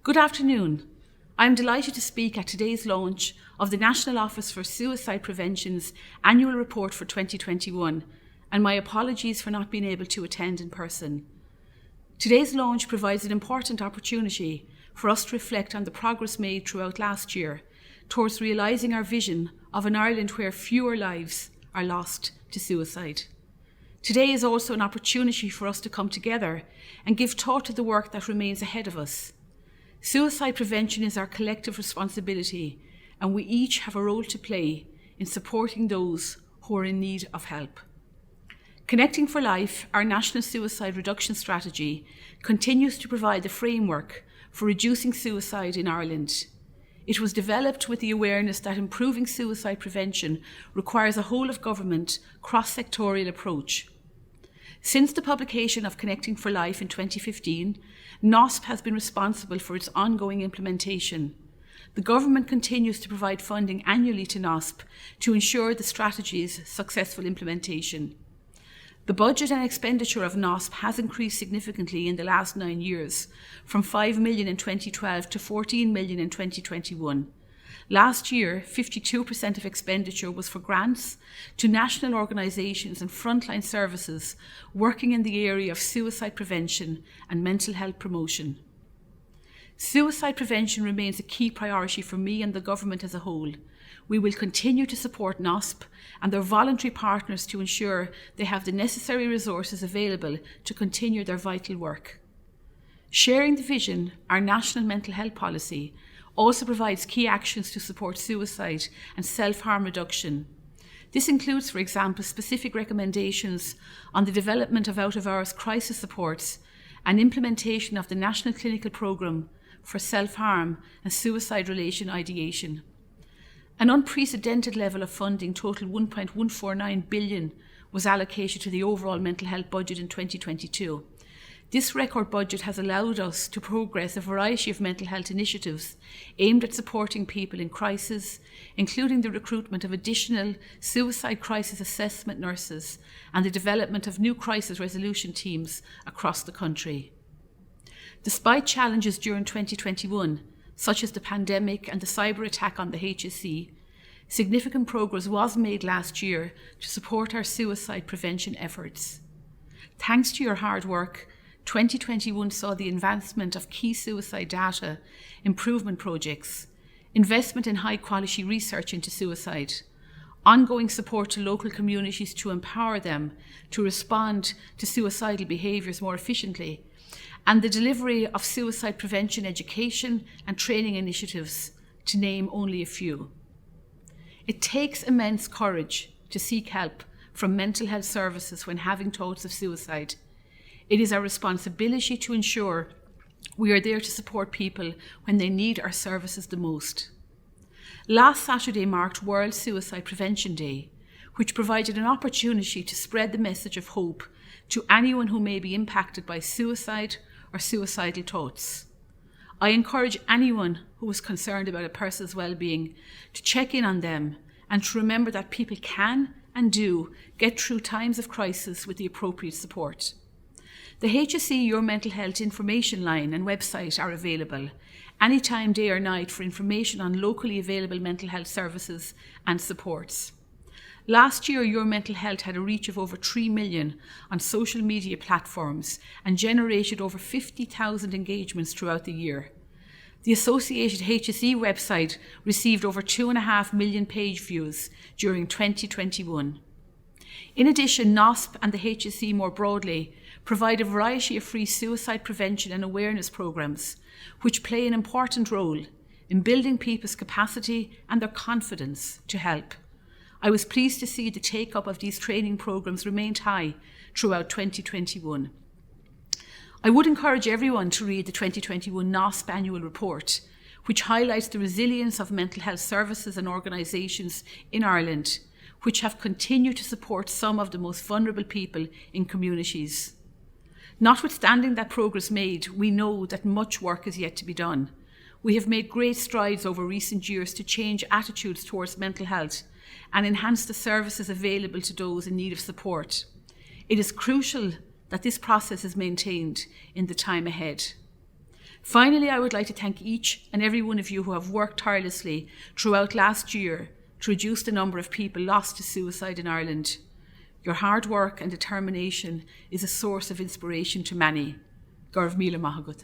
Good afternoon. I am delighted to speak at today's launch of the National Office for Suicide Prevention's annual report for 2021, and my apologies for not being able to attend in person. Today's launch provides an important opportunity for us to reflect on the progress made throughout last year towards realising our vision of an Ireland where fewer lives are lost to suicide. Today is also an opportunity for us to come together and give thought to the work that remains ahead of us. Suicide prevention is our collective responsibility, and we each have a role to play in supporting those who are in need of help. Connecting for Life, our national suicide reduction strategy, continues to provide the framework for reducing suicide in Ireland. It was developed with the awareness that improving suicide prevention requires a whole-of-government, cross-sectorial approach. Since the publication of Connecting for Life in 2015, NOSP has been responsible for its ongoing implementation. The government continues to provide funding annually to NOSP to ensure the strategy's successful implementation. The budget and expenditure of NOSP has increased significantly in the last 9 years, from 5 million in 2012 to 14 million in 2021. Last year, 52% of expenditure was for grants to national organisations and frontline services working in the area of suicide prevention and mental health promotion. Suicide prevention remains a key priority for me and the government as a whole. We will continue to support NOSP and their voluntary partners to ensure they have the necessary resources available to continue their vital work. Sharing the Vision, our national mental health policy, also provides key actions to support suicide and self-harm reduction. This includes, for example, specific recommendations on the development of out-of-hours crisis supports and implementation of the National Clinical Programme for Self-Harm and Suicide-Relation Ideation. An unprecedented level of funding, total 1.149 billion, was allocated to the overall mental health budget in 2022. This record budget has allowed us to progress a variety of mental health initiatives aimed at supporting people in crisis, including the recruitment of additional suicide crisis assessment nurses and the development of new crisis resolution teams across the country. Despite challenges during 2021, such as the pandemic and the cyber attack on the HSE, significant progress was made last year to support our suicide prevention efforts. Thanks to your hard work, 2021 saw the advancement of key suicide data improvement projects, investment in high-quality research into suicide, ongoing support to local communities to empower them to respond to suicidal behaviours more efficiently, and the delivery of suicide prevention education and training initiatives, to name only a few. It takes immense courage to seek help from mental health services when having thoughts of suicide. It is our responsibility to ensure we are there to support people when they need our services the most. Last Saturday marked World Suicide Prevention Day, which provided an opportunity to spread the message of hope to anyone who may be impacted by suicide or suicidal thoughts. I encourage anyone who is concerned about a person's well-being to check in on them and to remember that people can and do get through times of crisis with the appropriate support. The HSE Your Mental Health information line and website are available anytime, day or night, for information on locally available mental health services and supports. Last year, Your Mental Health had a reach of over 3 million on social media platforms and generated over 50,000 engagements throughout the year. The associated HSE website received over 2.5 million page views during 2021. In addition, NOSP and the HSE more broadly provide a variety of free suicide prevention and awareness programmes, which play an important role in building people's capacity and their confidence to help. I was pleased to see the take-up of these training programmes remained high throughout 2021. I would encourage everyone to read the 2021 NOSP annual report, which highlights the resilience of mental health services and organisations in Ireland, which have continued to support some of the most vulnerable people in communities. Notwithstanding that progress made, we know that much work is yet to be done. We have made great strides over recent years to change attitudes towards mental health and enhance the services available to those in need of support. It is crucial that this process is maintained in the time ahead. Finally, I would like to thank each and every one of you who have worked tirelessly throughout last year to reduce the number of people lost to suicide in Ireland. Your hard work and determination is a source of inspiration to many. Gorv Míle Maithagad.